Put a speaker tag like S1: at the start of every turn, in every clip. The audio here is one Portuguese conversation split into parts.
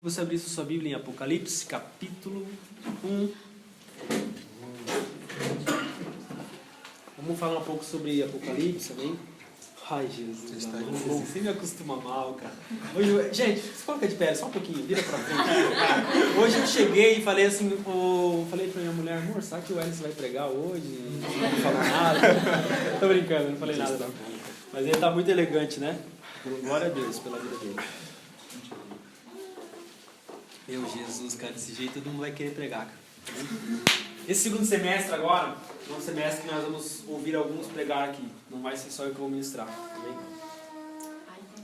S1: Você abrir sua Bíblia em Apocalipse, capítulo 1. Vamos falar um pouco sobre Apocalipse, amém? Ai, Jesus, você me acostuma mal, cara. Hoje, gente, se coloca de pé, só um pouquinho, vira pra frente. Hoje eu cheguei e falei assim, falei pra minha mulher, amor, sabe que o Elis vai pregar hoje? Não falou nada. Tô brincando, não falei nada não. Mas ele tá muito elegante, né? Glória a Deus pela vida dele. Meu Jesus, cara, desse jeito todo mundo vai querer pregar, cara. Esse segundo semestre agora, é um semestre que nós vamos ouvir alguns pregar aqui. Não vai ser só eu que vou ministrar, tá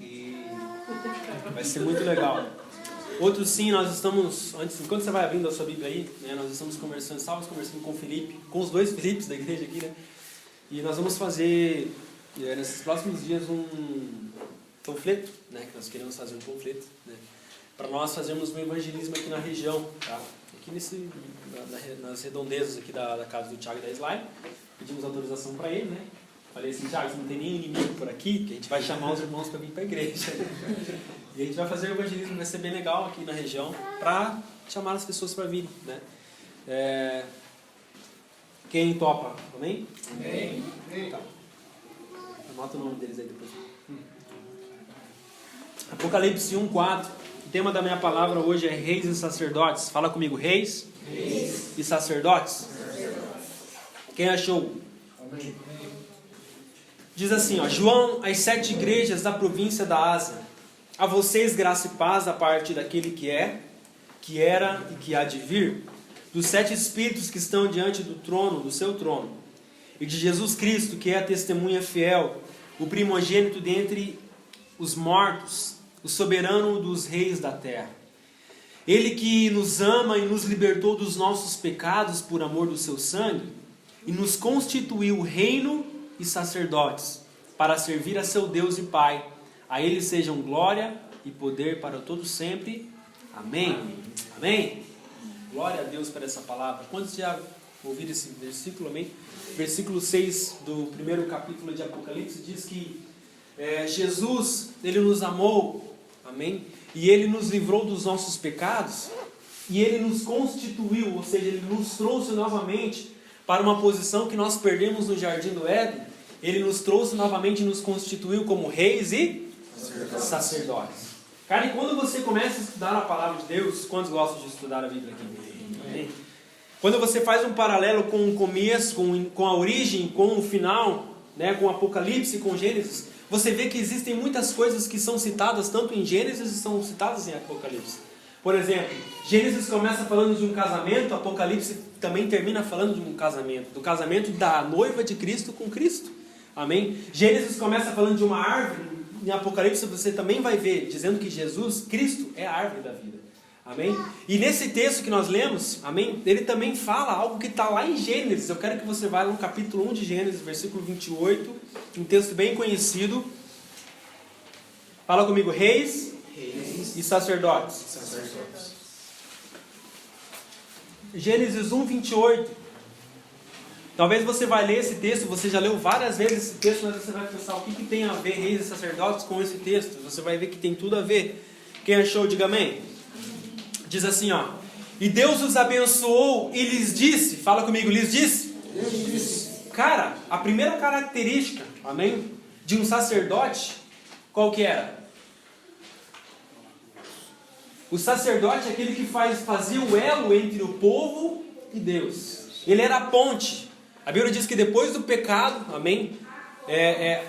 S1: bem? E vai ser muito legal. Outro sim, nós estamos, enquanto você vai abrindo a sua Bíblia aí, né, nós estamos estávamos conversando com o Felipe, com os dois Filipes da igreja aqui, né? E nós vamos fazer, nesses próximos dias, um panfleto, né? Que nós queremos fazer um panfleto, né? Para nós fazermos um evangelismo aqui na região, tá? Aqui nas redondezas aqui da casa do Thiago e da Slime. Pedimos autorização para ele, né? Falei assim, Thiago, você não tem nem inimigo por aqui, que a gente vai chamar os irmãos para vir para a igreja. E a gente vai fazer o evangelismo, vai ser bem legal aqui na região, para chamar as pessoas para virem, né? Quem topa, amém? Amém. Tá. Anota o nome deles aí depois. Apocalipse 1:4. O tema da minha palavra hoje é reis e sacerdotes. Fala comigo, reis e sacerdotes. Quem achou? Amém. Diz assim, ó, João, às 7 igrejas da província da Ásia. A vocês graça e paz da parte daquele que é, que era e que há de vir, dos 7 espíritos que estão diante do trono, do seu trono, e de Jesus Cristo, que é a testemunha fiel, o primogênito dentre os mortos, o soberano dos reis da terra. Ele que nos ama e nos libertou dos nossos pecados por amor do seu sangue e nos constituiu reino e sacerdotes para servir a seu Deus e Pai. A ele sejam glória e poder para todos sempre. Amém. Amém. Glória a Deus por essa palavra. Quantos já ouviram esse versículo? Amém. Versículo 6 do primeiro capítulo de Apocalipse diz que Jesus, ele nos amou, amém? E ele nos livrou dos nossos pecados e ele nos constituiu, ou seja, ele nos trouxe novamente para uma posição que nós perdemos no Jardim do Éden. Ele nos trouxe novamente e nos constituiu como reis e sacerdotes. Cara, e quando você começa a estudar a palavra de Deus, quantos gostam de estudar a Bíblia aqui? Amém? Quando você faz um paralelo com o começo, com a origem, com o final, né, com Apocalipse, com Gênesis, você vê que existem muitas coisas que são citadas tanto em Gênesis e são citadas em Apocalipse. Por exemplo, Gênesis começa falando de um casamento, Apocalipse também termina falando de um casamento, do casamento da noiva de Cristo com Cristo. Amém? Gênesis começa falando de uma árvore, em Apocalipse você também vai ver, dizendo que Jesus, Cristo, é a árvore da vida. Amém? E nesse texto que nós lemos, amém, ele também fala algo que está lá em Gênesis. Eu quero que você vá no capítulo 1 de Gênesis, versículo 28, um texto bem conhecido. Fala comigo, reis e sacerdotes. Gênesis 1, 28. Talvez você vai ler esse texto, você já leu várias vezes esse texto, mas você vai pensar o que tem a ver reis e sacerdotes com esse texto. Você vai ver que tem tudo a ver. Quem achou, diga amém. Diz assim, ó. E Deus os abençoou e lhes disse. Fala comigo, lhes disse? Lhes disse. Cara, a primeira característica, amém, de um sacerdote, qual que era? O sacerdote é aquele que fazia o elo entre o povo e Deus. Ele era a ponte. A Bíblia diz que depois do pecado, amém,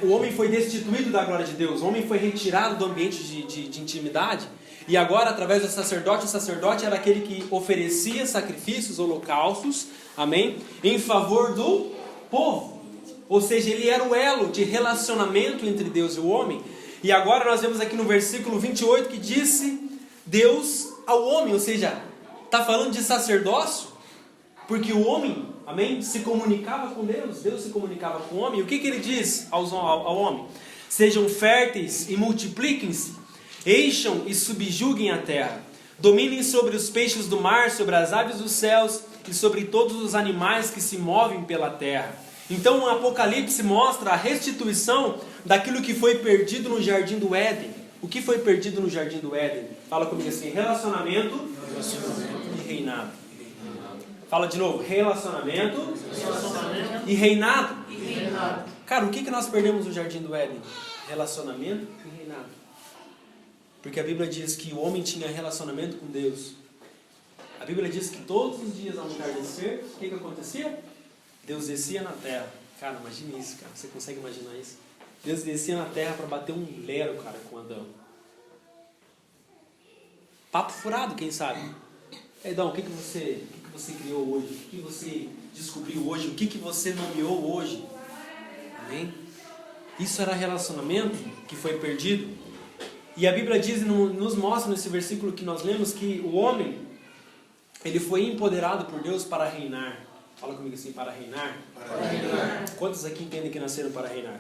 S1: o homem foi destituído da glória de Deus. O homem foi retirado do ambiente de intimidade. E agora, através do sacerdote, o sacerdote era aquele que oferecia sacrifícios, holocaustos, amém, em favor do povo. Ou seja, ele era o elo de relacionamento entre Deus e o homem. E agora nós vemos aqui no versículo 28 que disse Deus ao homem, ou seja, está falando de sacerdócio, porque o homem, amém, se comunicava com Deus, Deus se comunicava com o homem. E o que ele diz ao homem? Sejam férteis e multipliquem-se, encham e subjuguem a terra, dominem sobre os peixes do mar, sobre as aves dos céus e sobre todos os animais que se movem pela terra. Então o Apocalipse mostra a restituição daquilo que foi perdido no Jardim do Éden. O que foi perdido no Jardim do Éden? Fala comigo assim, relacionamento e reinado. Fala de novo, relacionamento e reinado. Cara, o que nós perdemos no Jardim do Éden? Relacionamento e reinado. Porque a Bíblia diz que o homem tinha relacionamento com Deus. A Bíblia diz que todos os dias ao entardecer, o que acontecia? Deus descia na terra. Cara, imagina isso, cara. Você consegue imaginar isso? Deus descia na terra para bater um lero, cara, com Adão. Papo furado, quem sabe? Edão, o que você criou hoje? O que você descobriu hoje? O que você nomeou hoje? Amém? Isso era relacionamento que foi perdido. E a Bíblia diz, nos mostra nesse versículo que nós lemos, que o homem, ele foi empoderado por Deus para reinar. Fala comigo assim, para reinar. Para reinar. Quantos aqui entendem que nasceram para reinar?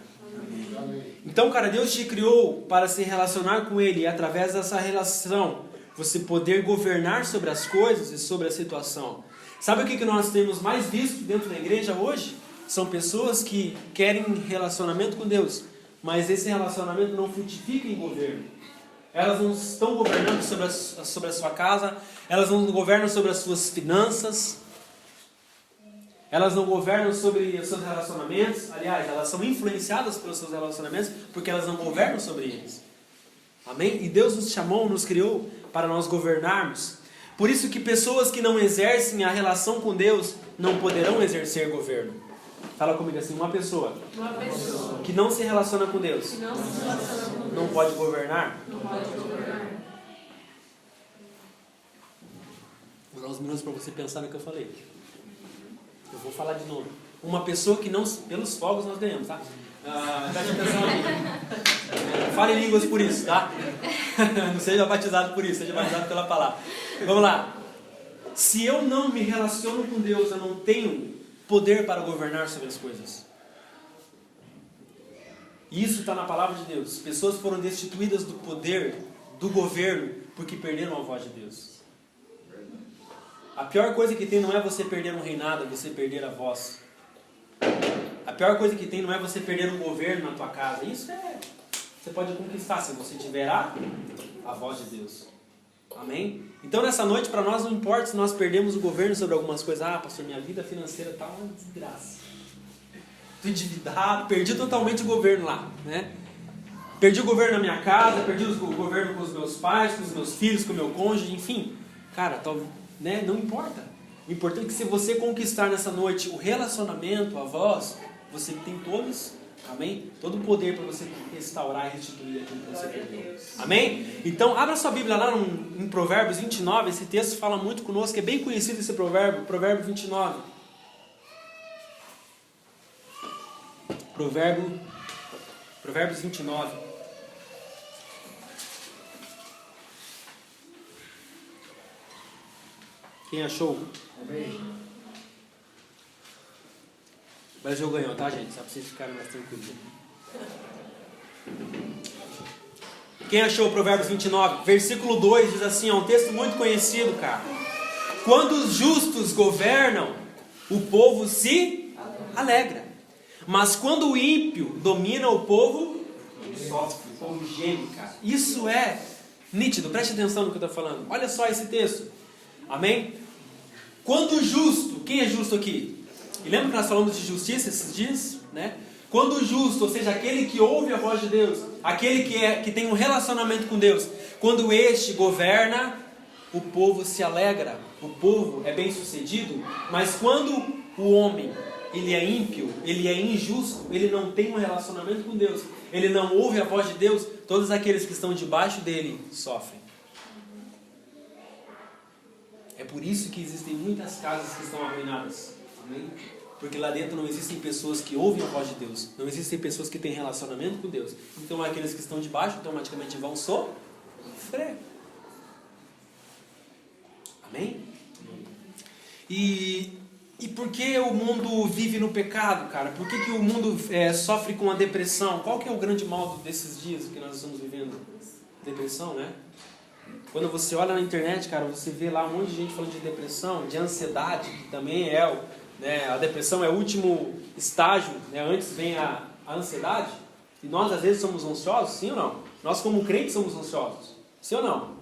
S1: Amém. Então, cara, Deus te criou para se relacionar com Ele. E através dessa relação, você poder governar sobre as coisas e sobre a situação. Sabe o que nós temos mais visto dentro da igreja hoje? São pessoas que querem relacionamento com Deus, mas esse relacionamento não frutifica em governo. Elas não estão governando sobre a sua casa, elas não governam sobre as suas finanças, elas não governam sobre os seus relacionamentos. Aliás, elas são influenciadas pelos seus relacionamentos porque elas não governam sobre eles. Amém? E Deus nos chamou, nos criou para nós governarmos. Por isso que pessoas que não exercem a relação com Deus não poderão exercer governo. Fala comigo assim, uma pessoa que não se relaciona com Deus não pode governar. Vou dar uns minutos para você pensar no que eu falei. Eu vou falar de novo. Uma pessoa que não... Pelos fogos nós ganhamos, tá? Preste atenção aqui. Fale em línguas por isso, tá? Não seja batizado por isso, seja batizado pela palavra. Vamos lá. Se eu não me relaciono com Deus, eu não tenho poder para governar sobre as coisas. Isso está na palavra de Deus. Pessoas foram destituídas do poder, do governo, porque perderam a voz de Deus. A pior coisa que tem não é você perder um reinado, é você perder a voz. A pior coisa que tem não é você perder um governo na tua casa. Isso você pode conquistar se você tiver a voz de Deus. Amém? Então nessa noite para nós não importa se nós perdemos o governo sobre algumas coisas. Ah, pastor, minha vida financeira está uma desgraça. Estou endividado, perdi totalmente o governo lá, né? Perdi o governo na minha casa, perdi o governo com os meus pais, com os meus filhos, com o meu cônjuge, enfim. Cara, né? Não importa. O importante é que se você conquistar nessa noite o relacionamento, a voz, você tem todos, amém? Todo o poder para você restaurar e restituir aquilo que você perdeu. Amém? Então, abra sua Bíblia lá em Provérbios 29. Esse texto fala muito conosco, é bem conhecido esse provérbio, Provérbio 29. Provérbios 29. Quem achou? Amém. O Brasil ganhou, tá, gente? Só para vocês ficarem mais tranquilos. Quem achou o Provérbios 29? Versículo 2 diz assim, é um texto muito conhecido, cara. Quando os justos governam, o povo se alegra. Mas quando o ímpio domina, o povo sofre, o povo geme, cara. Isso é nítido, preste atenção no que eu estou falando. Olha só esse texto. Amém? Quando o justo, quem é justo aqui? E lembra que nós falamos de justiça esses dias? Né? Quando o justo, ou seja, aquele que ouve a voz de Deus, aquele que tem um relacionamento com Deus, quando este governa, o povo se alegra, o povo é bem sucedido. Mas quando o homem, ele é ímpio, ele é injusto, ele não tem um relacionamento com Deus, ele não ouve a voz de Deus, todos aqueles que estão debaixo dele sofrem. É por isso que existem muitas casas que estão arruinadas. Amém? Porque lá dentro não existem pessoas que ouvem a voz de Deus. Não existem pessoas que têm relacionamento com Deus. Então aqueles que estão debaixo automaticamente vão sofrer. Amém? E por que o mundo vive no pecado, cara? Por que o mundo sofre com a depressão? Qual que é o grande mal desses dias que nós estamos vivendo? Depressão, né? Quando você olha na internet, cara, você vê lá um monte de gente falando de depressão, de ansiedade, que também né, a depressão é o último estágio, né, antes vem a ansiedade. E nós às vezes somos ansiosos, sim ou não? Nós como crentes somos ansiosos. Sim ou não?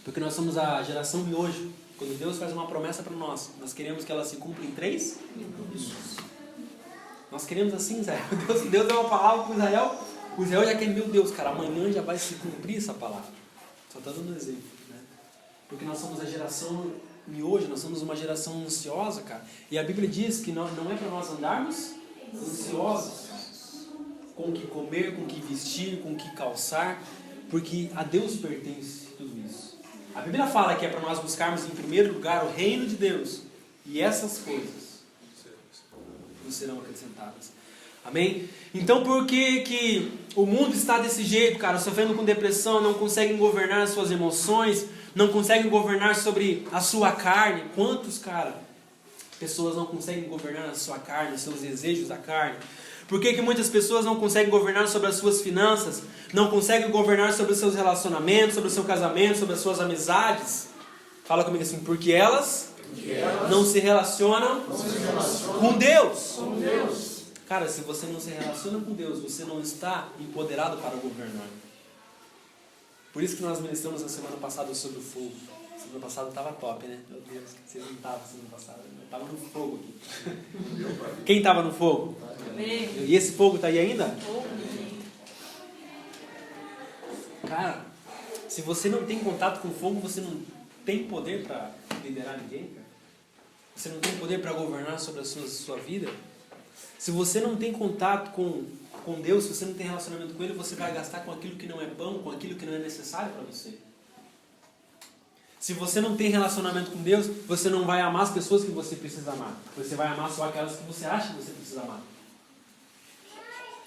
S1: Porque nós somos a geração miojo. Quando Deus faz uma promessa para nós, nós queremos que ela se cumpra em 3 minutos. Nós queremos assim, Israel. Deus deu uma palavra para Israel. O Israel já quer, meu Deus, cara, amanhã já vai se cumprir essa palavra. Só está dando um exemplo, né? Porque nós somos a geração miojo, nós somos uma geração ansiosa, cara. E a Bíblia diz que não é para nós andarmos ansiosos com o que comer, com o que vestir, com o que calçar, porque a Deus pertence tudo isso. A Bíblia fala que é para nós buscarmos em primeiro lugar o reino de Deus, e essas coisas nos serão acrescentadas. Amém? Então por que o mundo está desse jeito, cara, sofrendo com depressão, não conseguem governar as suas emoções, não conseguem governar sobre a sua carne? Quantos, cara, pessoas não conseguem governar a sua carne, os seus desejos da carne? Por que muitas pessoas não conseguem governar sobre as suas finanças, não conseguem governar sobre os seus relacionamentos, sobre o seu casamento, sobre as suas amizades? Fala comigo assim, porque elas não se relacionam com Deus. Cara, se você não se relaciona com Deus, você não está empoderado para governar. Por isso que nós ministramos na semana passada sobre o fogo. Semana passada estava top, né? Meu Deus, vocês não estavam semana passada. Eu estava no fogo aqui. Quem estava no fogo? E esse fogo está aí ainda? Cara, se você não tem contato com fogo, você não tem poder para liderar ninguém, cara. Você não tem poder para governar sobre a sua vida. Se você não tem contato com Deus, se você não tem relacionamento com Ele, você vai gastar com aquilo que não é pão, com aquilo que não é necessário para você. Se você não tem relacionamento com Deus, você não vai amar as pessoas que você precisa amar. Você vai amar só aquelas que você acha que você precisa amar.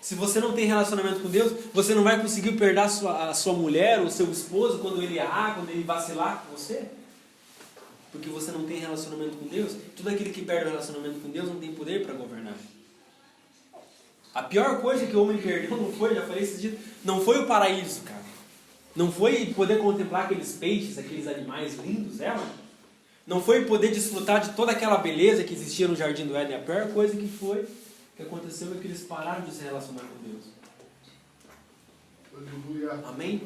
S1: Se você não tem relacionamento com Deus, você não vai conseguir perdoar a sua mulher ou seu esposo quando ele errar, quando ele vacilar com você. Porque você não tem relacionamento com Deus. Tudo aquele que perde o relacionamento com Deus não tem poder para governar. A pior coisa que o homem perdeu não foi, já falei esses dias, não foi o paraíso, cara. Não foi poder contemplar aqueles peixes, aqueles animais lindos, mano? Não foi poder desfrutar de toda aquela beleza que existia no Jardim do Éden. A pior coisa que aconteceu é que eles pararam de se relacionar com Deus. Amém?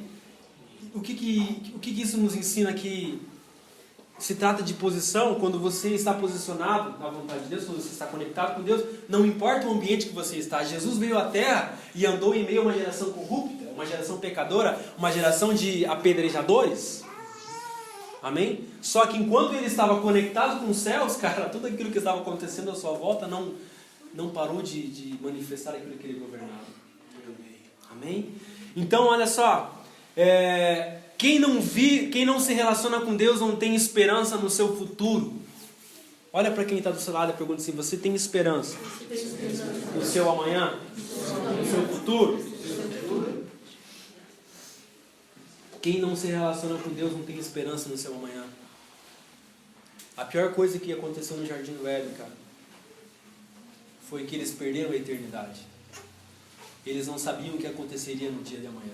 S1: O que isso nos ensina aqui? Se trata de posição. Quando você está posicionado na vontade de Deus, quando você está conectado com Deus, não importa o ambiente que você está. Jesus veio à Terra e andou em meio a uma geração corrupta, uma geração pecadora, uma geração de apedrejadores. Amém? Só que enquanto ele estava conectado com os céus, cara, tudo aquilo que estava acontecendo à sua volta não parou de manifestar aquilo que ele governava. Amém? Então, olha só, quem não se relaciona com Deus não tem esperança no seu futuro. Olha para quem está do seu lado e pergunta assim: você tem esperança no seu amanhã? No seu futuro? Quem não se relaciona com Deus não tem esperança no seu amanhã. A pior coisa que aconteceu no Jardim do Éden, cara, foi que eles perderam a eternidade. Eles não sabiam o que aconteceria no dia de amanhã.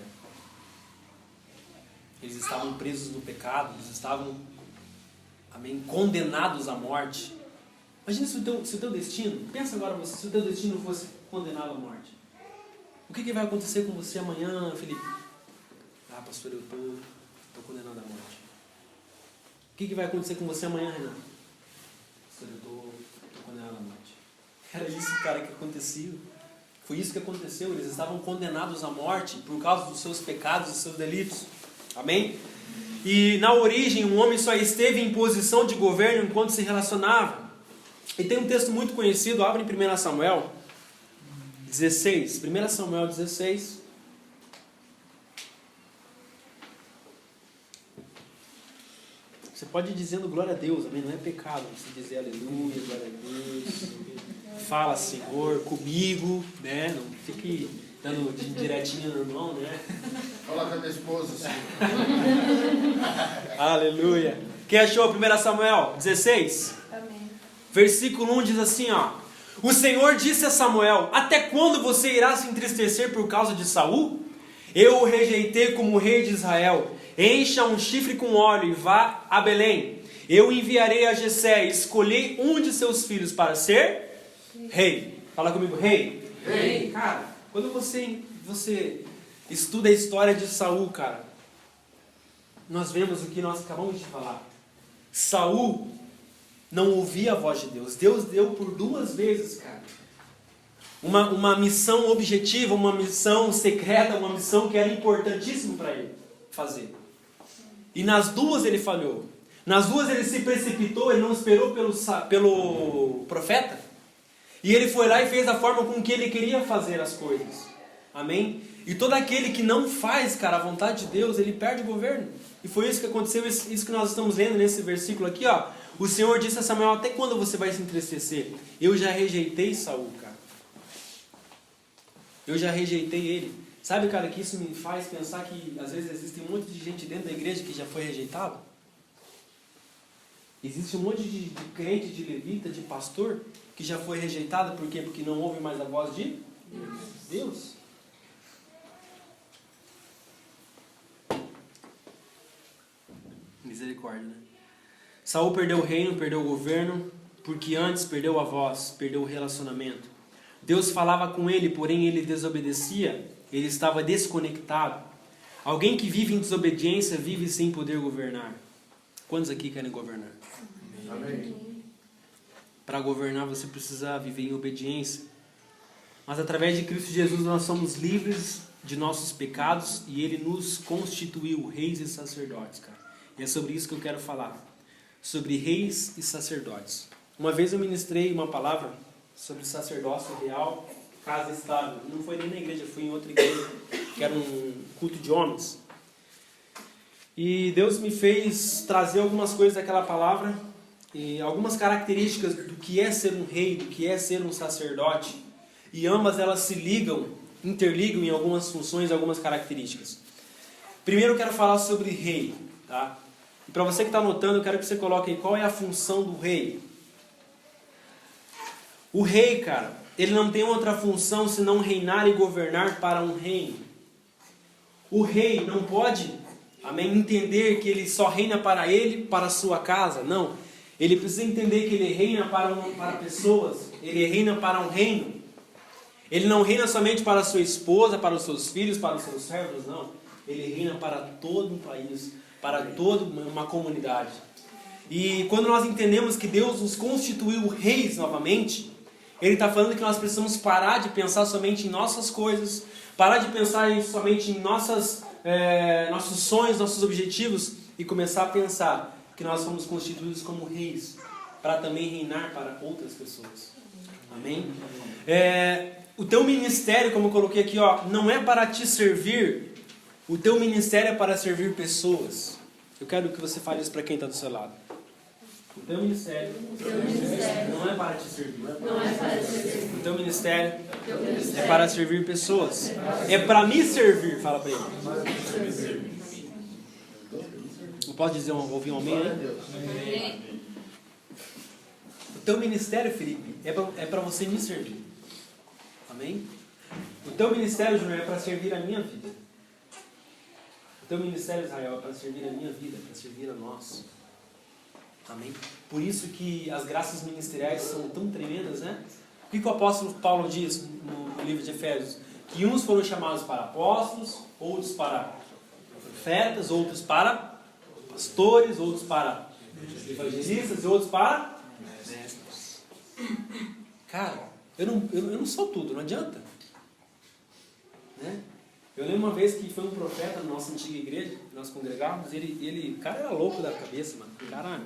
S1: Eles estavam presos no pecado, eles estavam, amém, condenados à morte. Imagina se o teu destino, pensa agora se o teu destino fosse condenado à morte. O que vai acontecer com você amanhã, Felipe? Ah, pastor, eu estou condenado à morte. O que vai acontecer com você amanhã, Renan? Pastor, eu estou condenado à morte. Era isso, cara, que aconteceu. Foi isso que aconteceu. Eles estavam condenados à morte por causa dos seus pecados, dos seus delitos. Amém? E na origem, um homem só esteve em posição de governo enquanto se relacionava. E tem um texto muito conhecido, abre em 1 Samuel 16. 1 Samuel 16. Você pode ir dizendo glória a Deus, amém? Não é pecado você dizer aleluia, glória a Deus. Fala, Senhor, comigo, né? Não fique dando direitinho no irmão, né?
S2: Fala com a minha esposa, assim.
S1: Aleluia. Quem achou 1 Samuel 16?
S3: Amém.
S1: Versículo 1 diz assim, ó: o Senhor disse a Samuel: até quando você irá se entristecer por causa de Saul? Eu o rejeitei como rei de Israel. Encha um chifre com óleo e vá a Belém. Eu enviarei a Jessé e escolhi um de seus filhos para ser rei. Fala comigo, rei.
S2: Rei.
S1: Cara, quando você você estuda a história de Saul, cara, nós vemos o que nós acabamos de falar. Saul não ouvia a voz de Deus. Deus deu por 2 vezes, cara, uma missão objetiva, uma missão secreta, uma missão que era importantíssima para ele fazer. E nas 2 ele falhou. Nas 2 ele se precipitou, ele não esperou pelo profeta. E ele foi lá e fez da forma com que ele queria fazer as coisas. Amém? E todo aquele que não faz, cara, a vontade de Deus, ele perde o governo. E foi isso que aconteceu, isso que nós estamos lendo nesse versículo aqui, ó. O Senhor disse a Samuel: até quando você vai se entristecer? Eu já rejeitei Saul, cara. Eu já rejeitei ele. Sabe, cara, que isso me faz pensar que às vezes existe um monte de gente dentro da igreja que já foi rejeitado? Existe um monte de crente, de levita, de pastor que já foi rejeitado. Por quê? Porque não ouve mais a voz de Deus. Misericórdia, né? Saul perdeu o reino, perdeu o governo, porque antes perdeu a voz, perdeu o relacionamento. Deus falava com ele, porém ele desobedecia, ele estava desconectado. Alguém que vive em desobediência vive sem poder governar. Quantos aqui querem governar?
S2: Amém.
S1: Para governar você precisa viver em obediência. Mas através de Cristo Jesus nós somos livres de nossos pecados e Ele nos constituiu reis e sacerdotes, cara. E é sobre isso que eu quero falar. Sobre reis e sacerdotes. Uma vez eu ministrei uma palavra sobre sacerdócio real, casa estável. Não foi nem na igreja, foi em outra igreja, que era um culto de homens. E Deus me fez trazer algumas coisas daquela palavra, e algumas características do que é ser um rei, do que é ser um sacerdote. E ambas elas se ligam, interligam em algumas funções, algumas características. Primeiro eu quero falar sobre rei, tá? E para você que está anotando, eu quero que você coloque aí qual é a função do rei. O rei, cara, ele não tem outra função senão reinar e governar para um reino. O rei não pode, amém, entender que ele só reina para ele, para a sua casa. Não. Ele precisa entender que ele reina para pessoas. Ele reina para um reino. Ele não reina somente para a sua esposa, para os seus filhos, para os seus servos, não. Ele reina para todo um país, para toda uma comunidade. E quando nós entendemos que Deus nos constituiu reis novamente, Ele está falando que nós precisamos parar de pensar somente em nossas coisas, parar de pensar somente em nossos sonhos, nossos objetivos, e começar a pensar que nós fomos constituídos como reis, para também reinar para outras pessoas. Amém? O teu ministério, como eu coloquei aqui, ó, não é para te servir. O teu ministério é para servir pessoas. Eu quero que você fale isso para quem está do seu lado. O teu ministério não é para te servir. O teu ministério é para servir pessoas. É para me servir, fala para ele. Não posso dizer, ouvir um amém, né? O teu ministério, Felipe, é para você me servir. Amém? O teu ministério, Júnior, é para servir a minha vida. O teu ministério, Israel, é para servir a minha vida, para servir a nós. Amém? Por isso que as graças ministeriais são tão tremendas, né? O que o apóstolo Paulo diz no livro de Efésios? Que uns foram chamados para apóstolos, outros para profetas, outros para pastores, outros para evangelistas e outros para mestres. Cara, eu não sou tudo, não adianta. Né? Eu lembro uma vez que foi um profeta na nossa antiga igreja, nós congregávamos, o cara era louco da cabeça, mano. O cara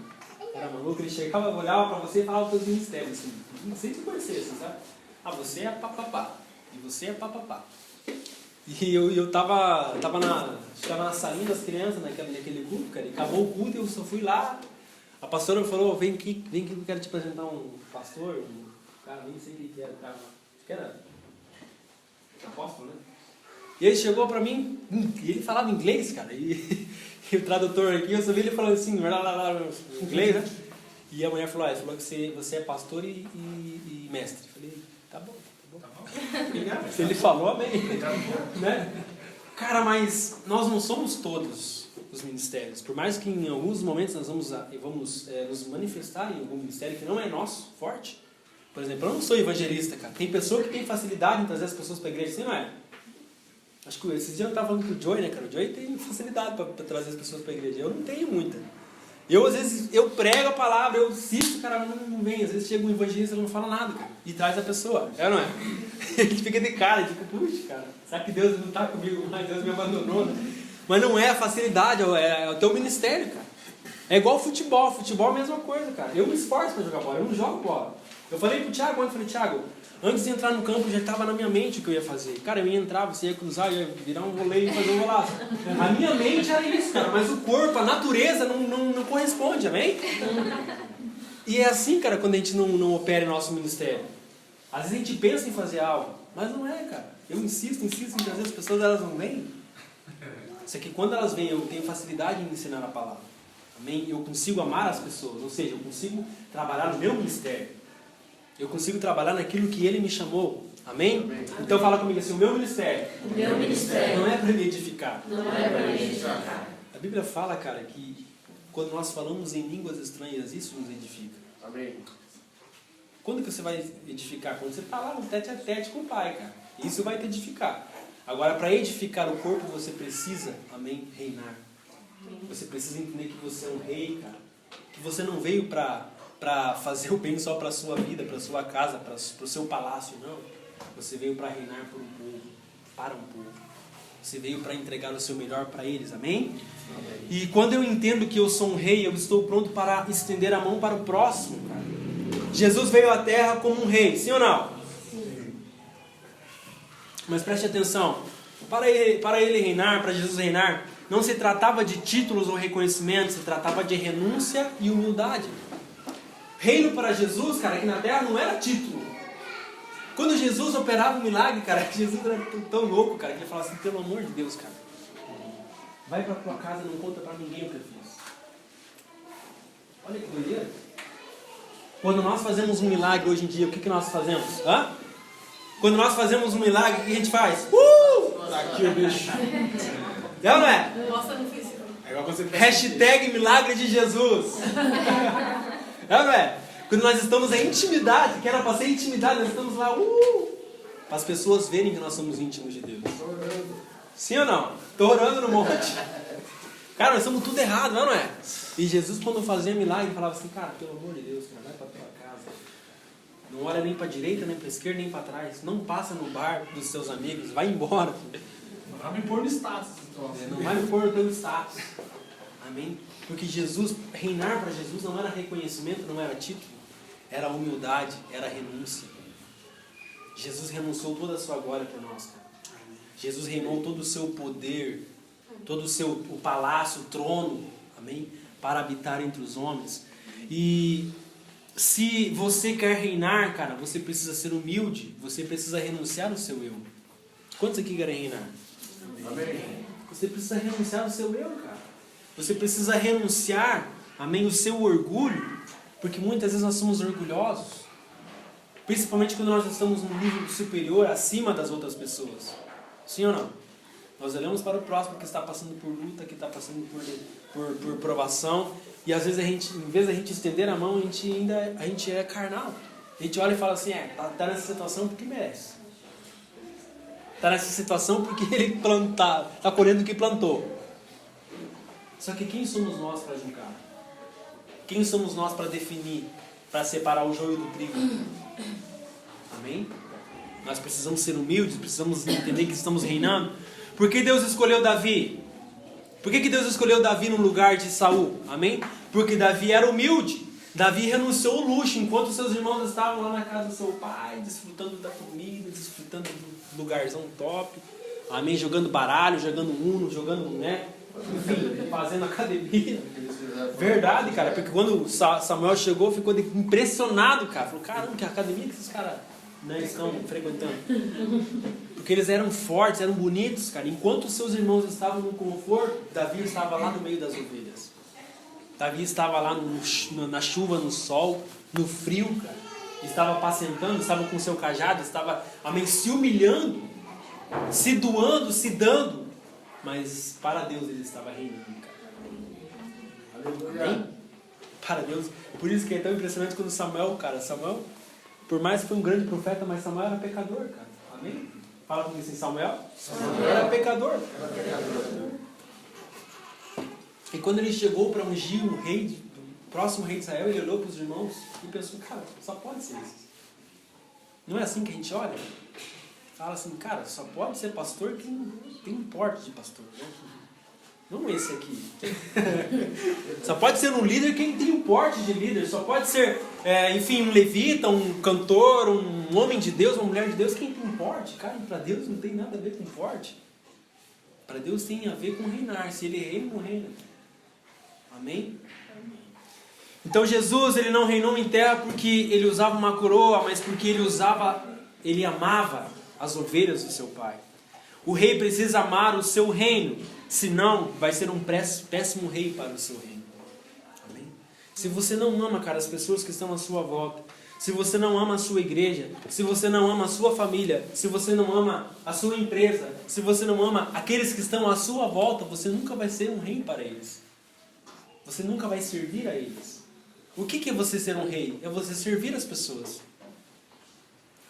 S1: era maluco, ele chegava, olhava pra você e falava os teus mistérios, assim. Não sei se conhecesse, sabe? Ah, você é papapá, e você é papapá. E eu tava na salinha das crianças, naquele culto, cara, e acabou o culto e eu só fui lá. A pastora falou, vem aqui que eu quero te apresentar um pastor, cara, nem sei o que era, cara, acho que era apóstolo, né? E ele chegou pra mim, e ele falava inglês, cara, e o tradutor aqui, eu só vi ele falando assim, em inglês, né? E a mulher falou, ele falou que você é pastor e mestre. Eu falei, tá bom. Obrigado. Se ele falou, amém. Né? Cara, mas nós não somos todos os ministérios. Por mais que em alguns momentos nós vamos nos manifestar em algum ministério que não é nosso, forte. Por exemplo, eu não sou evangelista, cara. Tem pessoa que tem facilidade em trazer as pessoas para a igreja, assim, não é? Acho que esses dias eu estava falando com o Joey, né, cara? O Joey tem facilidade para trazer as pessoas para a igreja. Eu não tenho muita. Às vezes, eu prego a palavra, eu assisto, o cara não vem. Às vezes chega um evangelista e não fala nada, cara. E traz a pessoa. É ou não é? A gente fica de cara, tipo, puxa, cara, será que Deus não está comigo mais? Deus me abandonou, né? Mas não é a facilidade, é o teu ministério, cara. É igual futebol. Futebol é a mesma coisa, cara. Eu me esforço para jogar bola, eu não jogo bola. Eu falei pro Thiago ontem, Thiago, antes de entrar no campo já estava na minha mente o que eu ia fazer. Cara, eu ia entrar, você ia cruzar, ia virar um voleio e fazer um golaço. A minha mente era isso, cara, mas o corpo, a natureza não corresponde, amém? E é assim, cara, quando a gente não opera em nosso ministério. Às vezes a gente pensa em fazer algo, mas não é, cara. Eu insisto em trazer as pessoas, elas não vêm. Só que quando elas vêm, eu tenho facilidade em ensinar a palavra. Amém? Eu consigo amar as pessoas, ou seja, eu consigo trabalhar no meu ministério. Eu consigo trabalhar naquilo que Ele me chamou. Amém?
S2: Amém.
S1: Então fala comigo assim, o meu ministério
S3: Não
S1: é para me edificar.
S3: é
S1: A Bíblia fala, cara, que quando nós falamos em línguas estranhas, isso nos edifica.
S2: Amém.
S1: Quando que você vai edificar? Quando você está lá no tete a tete com o Pai, cara. Isso vai te edificar. Agora, para edificar o corpo, você precisa, amém, reinar. Você precisa entender que você é um rei, cara. Que você não veio para fazer o bem só para a sua vida, para a sua casa, para o seu palácio, não. Você veio para reinar por um povo, para um povo. Você veio para entregar o seu melhor para eles, amém? Amém? E quando eu entendo que eu sou um rei, eu estou pronto para estender a mão para o próximo, cara. Jesus veio à terra como um rei, sim ou não? Sim. Mas preste atenção, para ele reinar, para Jesus reinar, não se tratava de títulos ou reconhecimento, se tratava de renúncia e humildade. Reino para Jesus, cara, aqui na terra não era título. Quando Jesus operava um milagre, cara, Jesus era tão louco, cara, que ele falava assim, pelo amor de Deus, cara, vai para tua casa e não conta para ninguém o que eu fiz. Olha que doideira. Quando nós fazemos um milagre hoje em dia, o que nós fazemos? Hã? Quando nós fazemos um milagre, o que a gente faz? Aqui o bicho. É ou não é?
S3: Mostra no Facebook.
S1: Hashtag milagre de Jesus. É ou não é? Quando nós estamos em intimidade, que era para ser intimidade, nós estamos lá, para as pessoas verem que nós somos íntimos de Deus. Sim ou não? Estou orando no monte. Cara, nós estamos tudo errado, não é? E Jesus, quando fazia milagre, falava assim, cara, pelo amor de Deus, cara, vai para tua casa. Não olha nem para a direita, nem para a esquerda, nem para trás. Não passa no bar dos seus amigos, vai embora.
S4: Não vai me pôr no status.
S1: Não vai me pôr no teu status. Amém? Porque Jesus, reinar para Jesus não era reconhecimento, não era título. Era humildade, era renúncia. Jesus renunciou toda a sua glória por nós. Cara. Jesus reinou todo o seu poder, todo o palácio, o trono, amém? Para habitar entre os homens. E se você quer reinar, cara, você precisa ser humilde, você precisa renunciar ao seu eu. Quantos aqui querem reinar?
S2: Amém.
S1: Você precisa renunciar ao seu eu, cara. Você precisa renunciar, amém, o seu orgulho, porque muitas vezes nós somos orgulhosos, principalmente quando nós estamos num nível superior, acima das outras pessoas. Sim ou não? Nós olhamos para o próximo que está passando por luta, que está passando por provação, e às vezes a gente, em vez de a gente estender a mão, a gente é carnal. A gente olha e fala assim, tá nessa situação porque merece. Está nessa situação porque ele está colhendo o que plantou. Só que quem somos nós para julgar? Quem somos nós para definir, para separar o joio do trigo? Amém? Nós precisamos ser humildes, precisamos entender que estamos reinando. Por que Deus escolheu Davi? Por que Deus escolheu Davi no lugar de Saul? Amém? Porque Davi era humilde. Davi renunciou ao luxo enquanto seus irmãos estavam lá na casa do seu pai, desfrutando da comida, desfrutando do lugarzão top. Amém? Jogando baralho, jogando uno, jogando, né? Enfim, fazendo academia. Verdade, cara, porque quando Samuel chegou, ficou impressionado, cara. Falou, caramba, que academia que esses caras, né, estão frequentando. Porque eles eram fortes, eram bonitos, cara. Enquanto seus irmãos estavam no conforto, Davi estava lá no meio das ovelhas. Davi estava lá na chuva, no sol, no frio, cara. Estava apacentando, estava com seu cajado, estava, amém, se humilhando, se doando, se dando. Mas para Deus ele estava reinando, cara. Amém? Para Deus. Por isso que é tão impressionante quando Samuel, por mais que foi um grande profeta, mas Samuel era pecador, cara. Amém? Fala comigo assim, Samuel era pecador. E quando ele chegou para ungir o próximo rei de Israel, ele olhou para os irmãos e pensou, cara, só pode ser esse. Não é assim que a gente olha? Fala assim, cara, só pode ser pastor quem tem um porte de pastor, né? Não esse aqui. Só pode ser um líder quem tem um porte de líder. Só pode ser, enfim, um levita, um cantor, um homem de Deus, uma mulher de Deus, quem tem um porte. Cara, para Deus não tem nada a ver com porte. Para Deus tem a ver com reinar. Se Ele reina, não reina. Amém? Então Jesus, Ele não reinou em terra porque Ele usava uma coroa, mas porque Ele amava as ovelhas do seu Pai. O rei precisa amar o seu reino, senão vai ser um péssimo rei para o seu reino. Amém? Se você não ama, cara, as pessoas que estão à sua volta, se você não ama a sua igreja, se você não ama a sua família, se você não ama a sua empresa, se você não ama aqueles que estão à sua volta, você nunca vai ser um rei para eles. Você nunca vai servir a eles. O que é você ser um rei? É você servir as pessoas.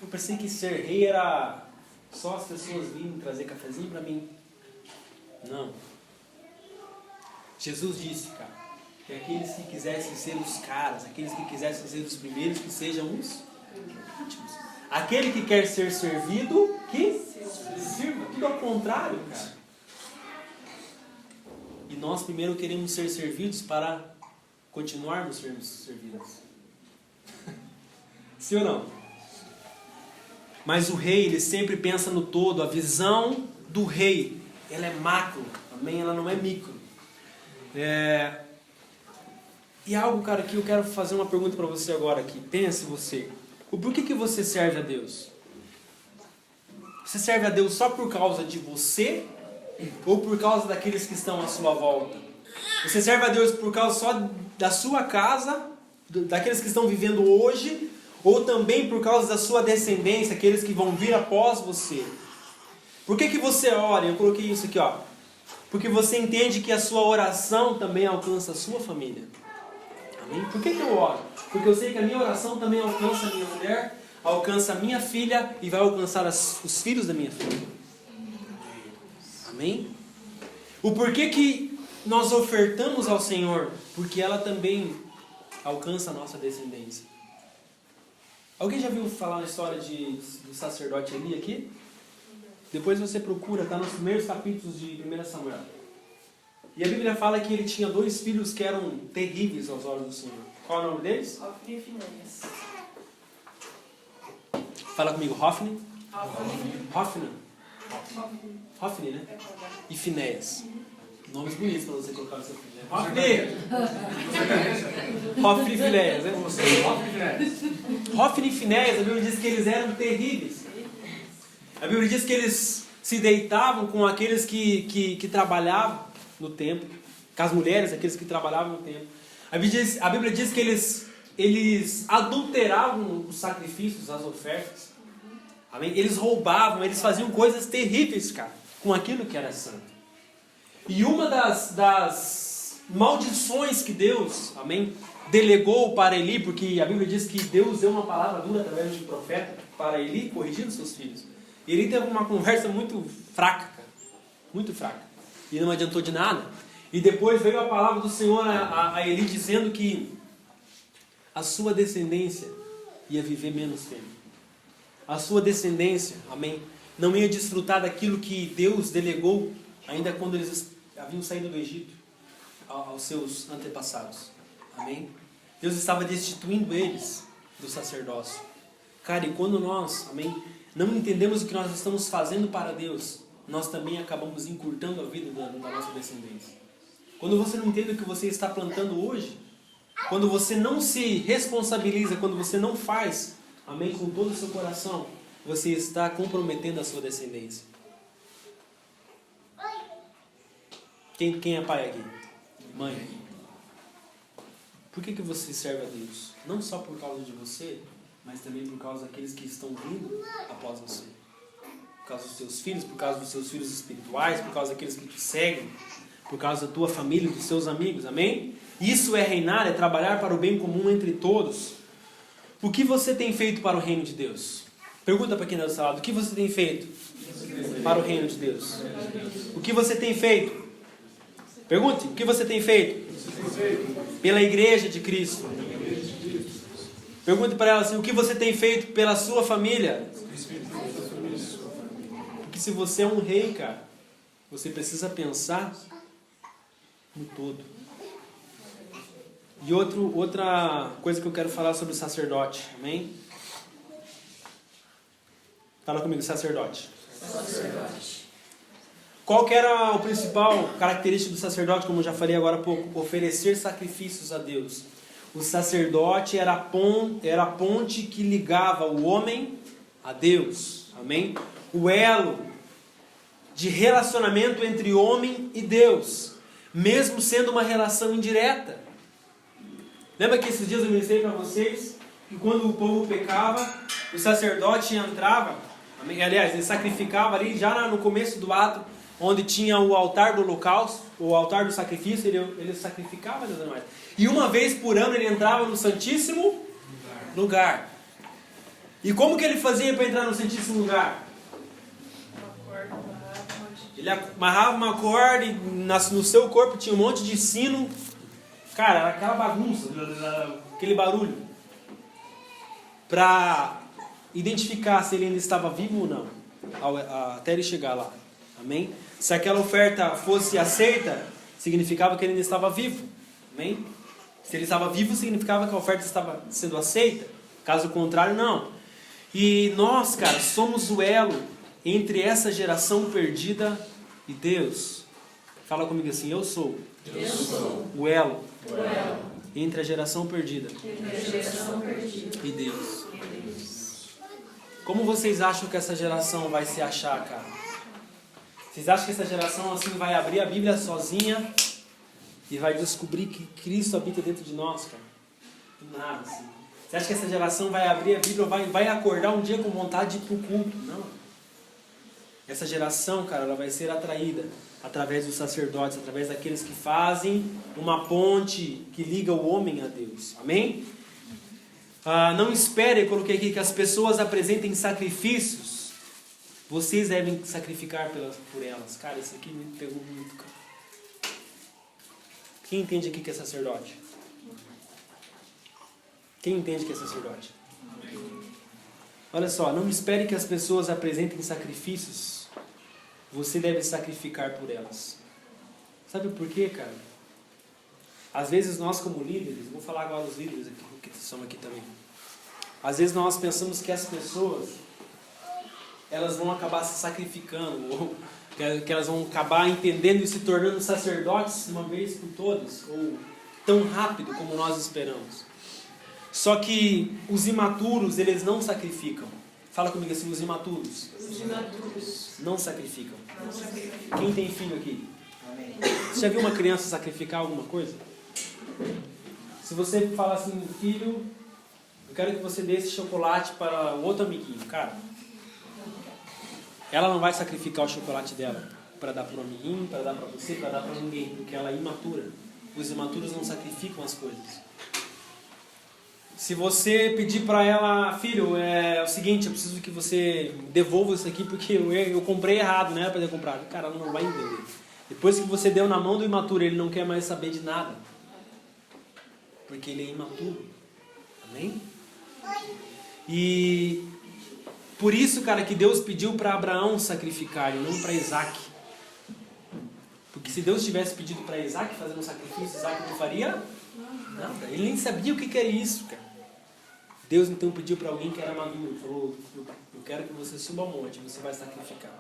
S1: Eu pensei que ser rei era só as pessoas virem trazer cafezinho para mim. Não. Jesus disse, cara, que aqueles que quisessem ser os caras, aqueles que quisessem ser os primeiros, que sejam os últimos. Aquele que quer ser servido, que sirva. Tudo ao contrário, cara. E nós primeiro queremos ser servidos para continuarmos sendo servidos. Sim ou não? Mas o rei, ele sempre pensa no todo. A visão do rei, ela é macro, amém? Ela não é micro. E algo, cara, que eu quero fazer uma pergunta para você agora aqui. Pense você. O porquê que você serve a Deus? Você serve a Deus só por causa de você? Ou por causa daqueles que estão à sua volta? Você serve a Deus por causa só da sua casa, daqueles que estão vivendo hoje, ou também por causa da sua descendência, aqueles que vão vir após você? Por que você ora? Eu coloquei isso aqui, ó. Porque você entende que a sua oração também alcança a sua família. Amém? Por que eu oro? Porque eu sei que a minha oração também alcança a minha mulher, alcança a minha filha e vai alcançar os filhos da minha filha. Amém? O porquê que nós ofertamos ao Senhor? Porque ela também alcança a nossa descendência. Alguém já viu falar a história do sacerdote Eli aqui? Depois você procura, está nos primeiros capítulos de 1 Samuel. E a Bíblia fala que ele tinha 2 filhos que eram terríveis aos olhos do Senhor. Qual é o nome deles?
S3: Hofni e Finéias.
S1: Fala comigo, Hofni? Hofni, né? E Finéias. Nomes bonitos para você colocar no seu filho, né? Hofni e Finéias, né? Hofni e Finéias, a Bíblia diz que eles eram terríveis. A Bíblia diz que eles se deitavam com aqueles que trabalhavam no templo, com as mulheres, aqueles que trabalhavam no templo. A Bíblia diz que eles adulteravam os sacrifícios, as ofertas. Amém? Eles roubavam, eles faziam coisas terríveis, cara, com aquilo que era santo. E uma das maldições que Deus, amém, delegou para Eli, porque a Bíblia diz que Deus deu uma palavra dura através de um profeta para Eli, corrigindo seus filhos. Ele teve uma conversa muito fraca, cara, muito fraca, e não adiantou de nada. E depois veio a palavra do Senhor a Eli dizendo que a sua descendência ia viver menos tempo. A sua descendência, amém, não ia desfrutar daquilo que Deus delegou ainda quando eles haviam saído do Egito aos seus antepassados. Amém? Deus estava destituindo eles do sacerdócio. Cara, e quando nós, amém, não entendemos o que nós estamos fazendo para Deus, nós também acabamos encurtando a vida da nossa descendência. Quando você não entende o que você está plantando hoje, quando você não se responsabiliza, quando você não faz, amém, com todo o seu coração, você está comprometendo a sua descendência. Quem é pai aqui? Mãe. Por que você serve a Deus? Não só por causa de você, mas também por causa daqueles que estão vindo após você. Por causa dos seus filhos, por causa dos seus filhos espirituais, por causa daqueles que te seguem, por causa da tua família, dos seus amigos. Amém? Isso é reinar, é trabalhar para o bem comum entre todos. O que você tem feito para o reino de Deus? Pergunta para quem está do seu lado. O que você tem feito para o reino de Deus? O que você tem feito? Pergunte, o que você tem feito? Pela igreja de Cristo. Pergunte para ela assim, o que você tem feito pela sua família? Porque se você é um rei, cara, você precisa pensar no todo. E outra coisa que eu quero falar sobre o sacerdote, amém? Fala comigo, sacerdote. Qual que era o principal característica do sacerdote, como eu já falei agora há pouco? Oferecer sacrifícios a Deus. O sacerdote era a ponte que ligava o homem a Deus, amém? O elo de relacionamento entre homem e Deus, mesmo sendo uma relação indireta. Lembra que esses dias eu mencionei para vocês que quando o povo pecava, o sacerdote entrava, aliás, ele sacrificava ali já no começo do ato, onde tinha o altar do holocausto, o altar do sacrifício, ele sacrificava os animais. E uma vez por ano ele entrava no Santíssimo Lugar. E como que ele fazia para entrar no Santíssimo Lugar? Ele amarrava uma corda e no seu corpo tinha um monte de sino. Cara, era aquela bagunça, aquele barulho. Para identificar se ele ainda estava vivo ou não, até ele chegar lá. Amém? Se aquela oferta fosse aceita, significava que ele ainda estava vivo. Amém? Se ele estava vivo, significava que a oferta estava sendo aceita. Caso contrário, não. E nós, cara, somos o elo entre essa geração perdida e Deus. Fala comigo assim, eu sou o elo entre a geração perdida e Deus. Como vocês acham que essa geração vai se achar, cara? Vocês acham que essa geração assim vai abrir a Bíblia sozinha e vai descobrir que Cristo habita dentro de nós, cara? Nada assim. Você acha que essa geração vai abrir a Bíblia ou vai acordar um dia com vontade de ir para o culto? Não. Essa geração, cara, ela vai ser atraída através dos sacerdotes, através daqueles que fazem uma ponte que liga o homem a Deus. Amém? Não espere, eu coloquei aqui, que as pessoas apresentem sacrifícios. Vocês devem sacrificar por elas. Cara, isso aqui me pegou muito, cara. Quem entende aqui que é sacerdote? Quem entende que é sacerdote? Olha só, não espere que as pessoas apresentem sacrifícios. Você deve sacrificar por elas. Sabe por quê, cara? Às vezes nós como líderes, vou falar agora dos líderes aqui, que somos aqui também. Às vezes nós pensamos que as pessoas, elas vão acabar se sacrificando, ou que elas vão acabar entendendo e se tornando sacerdotes uma vez por todas, ou tão rápido como nós esperamos. Só que os imaturos, eles não sacrificam. Fala comigo assim, os imaturos. Não sacrificam. Quem tem filho aqui? Você já viu uma criança sacrificar alguma coisa? Se você falar assim, filho, eu quero que você dê esse chocolate para o outro amiguinho, cara, ela não vai sacrificar o chocolate dela para dar para o amiguinho, para dar para você, para dar para ninguém, porque ela é imatura. Os imaturos não sacrificam as coisas. Se você pedir para ela, filho, é o seguinte, eu preciso que você devolva isso aqui porque eu comprei errado, não era para ter comprado. Cara, ela não vai entender. Depois que você deu na mão do imaturo, ele não quer mais saber de nada. Porque ele é imaturo. Amém? E por isso, cara, que Deus pediu para Abraão sacrificar e não para Isaac. Porque se Deus tivesse pedido para Isaac fazer um sacrifício, Isaac não faria nada. Ele nem sabia o que era isso, cara. Deus então pediu para alguém que era maduro. Falou, eu quero que você suba ao monte, você vai sacrificar.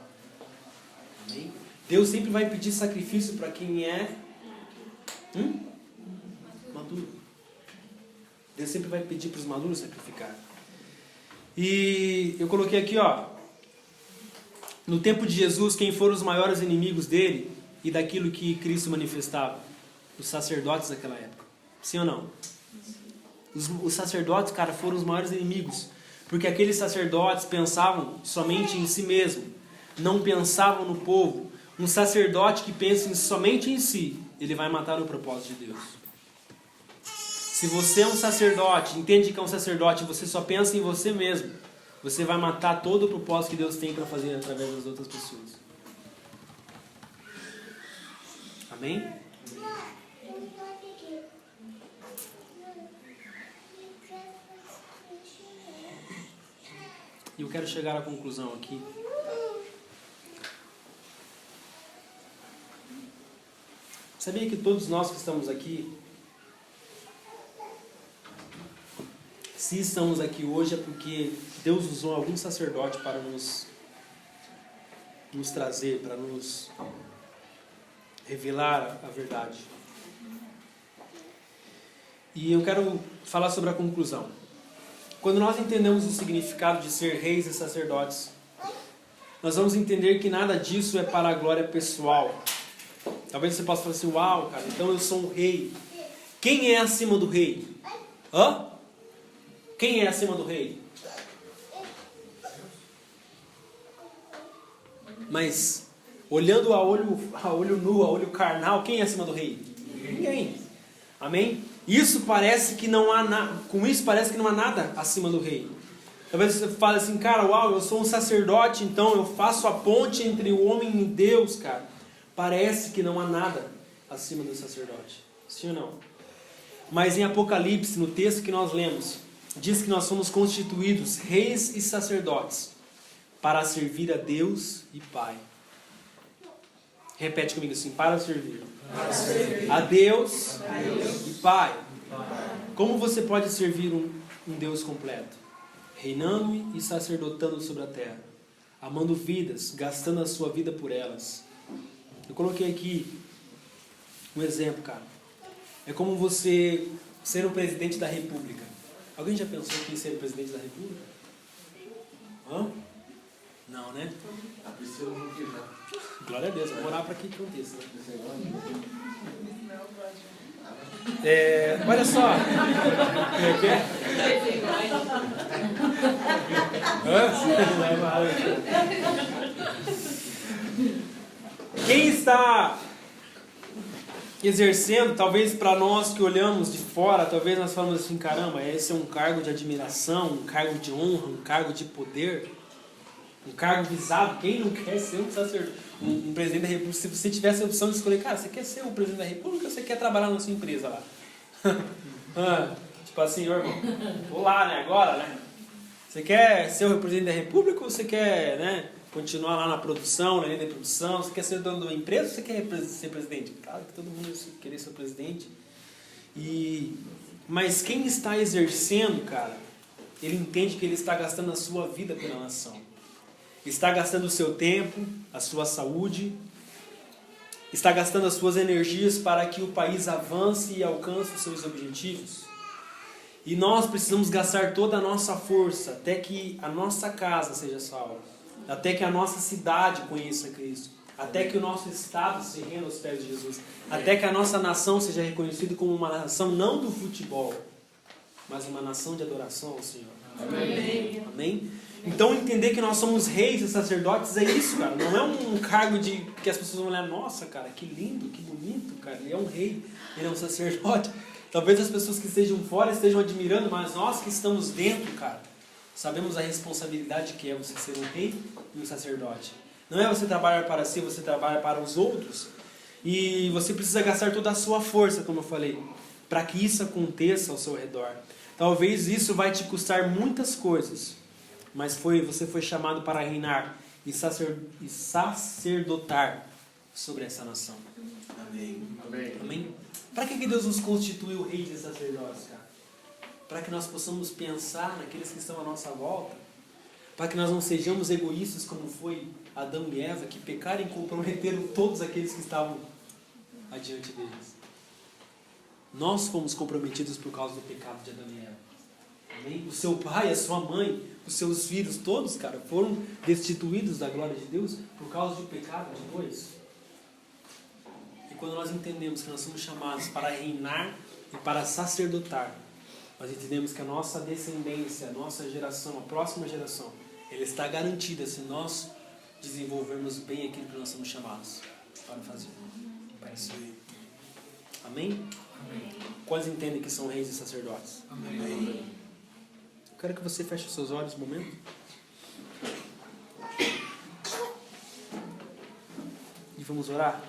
S1: Amém? Deus sempre vai pedir sacrifício para quem é maduro. Deus sempre vai pedir para os maduros sacrificar. E eu coloquei aqui, ó, no tempo de Jesus, quem foram os maiores inimigos dele e daquilo que Cristo manifestava? Os sacerdotes daquela época. Sim ou não? Os sacerdotes, cara, foram os maiores inimigos. Porque aqueles sacerdotes pensavam somente em si mesmo. Não pensavam no povo. Um sacerdote que pensa somente em si, ele vai matar o propósito de Deus. Se você é um sacerdote, entende que é um sacerdote, você só pensa em você mesmo, você vai matar todo o propósito que Deus tem para fazer através das outras pessoas. Amém? E eu quero chegar à conclusão aqui. Sabia que todos nós que estamos aqui, se estamos aqui hoje, é porque Deus usou algum sacerdote para nos trazer, para nos revelar a verdade. E eu quero falar sobre a conclusão. Quando nós entendemos o significado de ser reis e sacerdotes, nós vamos entender que nada disso é para a glória pessoal. Talvez você possa falar assim, uau, cara, então eu sou um rei. Quem é acima do rei? Hã? Quem é acima do rei? Mas, olhando a olho nu, a olho carnal, quem é acima do rei? Ninguém. Amém? Isso parece que não há nada. Com isso parece que não há nada acima do rei. Talvez você fale assim, cara, uau, eu sou um sacerdote, então eu faço a ponte entre o homem e Deus, cara. Parece que não há nada acima do sacerdote. Sim ou não? Mas em Apocalipse, no texto que nós lemos, diz que nós somos constituídos reis e sacerdotes para servir a Deus e Pai. Repete comigo assim, para servir. A Deus e Pai. Como você pode servir um Deus completo? Reinando e sacerdotando sobre a terra, amando vidas, gastando a sua vida por elas. Eu coloquei aqui um exemplo, cara. É como você ser o presidente da república. Alguém já pensou em ser o presidente da república? Hã? Não, né? Glória a Deus, vamos orar para que aconteça. Olha só. Quem está exercendo, talvez para nós que olhamos de fora, talvez nós falamos assim, caramba, esse é um cargo de admiração, um cargo de honra, um cargo de poder, um cargo visado. Quem não quer ser um sacerdote, um presidente da república? Se você tivesse a opção de escolher, cara, você quer ser o presidente da república ou você quer trabalhar na sua empresa lá? Tipo assim, irmão, vou lá, né, agora, né? Você quer ser o presidente da república ou você quer, né, continuar lá na produção, na linha de produção? Você quer ser dono de uma empresa ou você quer ser presidente? Claro que todo mundo querer ser presidente. Mas quem está exercendo, cara, ele entende que ele está gastando a sua vida pela nação. Está gastando o seu tempo, a sua saúde, está gastando as suas energias para que o país avance e alcance os seus objetivos. E nós precisamos gastar toda a nossa força até que a nossa casa seja salva, até que a nossa cidade conheça Cristo, até que o nosso estado se renda aos pés de Jesus, até que a nossa nação seja reconhecida como uma nação não do futebol, mas uma nação de adoração ao Senhor. Amém? Amém? Então entender que nós somos reis e sacerdotes é isso, cara. Não é um cargo de que as pessoas vão olhar, nossa, cara, que lindo, que bonito, cara. Ele é um rei, ele é um sacerdote. Talvez as pessoas que estejam fora estejam admirando, mas nós que estamos dentro, cara, sabemos a responsabilidade que é você ser um rei e um sacerdote. Não é você trabalhar para si, você trabalha para os outros. E você precisa gastar toda a sua força, como eu falei, para que isso aconteça ao seu redor. Talvez isso vai te custar muitas coisas, mas você foi chamado para reinar e sacerdotar sobre essa nação.
S2: Amém. Amém.
S1: Amém? Para que Deus nos constituiu reis e sacerdotes, cara? Para que nós possamos pensar naqueles que estão à nossa volta, para que nós não sejamos egoístas como foi Adão e Eva, que pecaram e comprometeram todos aqueles que estavam adiante deles. Nós fomos comprometidos por causa do pecado de Adão e Eva. Amém? O seu pai, a sua mãe, os seus filhos, todos, cara, foram destituídos da glória de Deus por causa do pecado de dois. E quando nós entendemos que nós somos chamados para reinar e para sacerdotar, nós entendemos que a nossa descendência, a nossa geração, a próxima geração, ela está garantida se nós desenvolvermos bem aquilo que nós somos chamados para fazer. Amém? Amém? Quantos entendem que são reis e sacerdotes?
S2: Amém.
S1: Eu quero que você feche os seus olhos um momento. E vamos orar?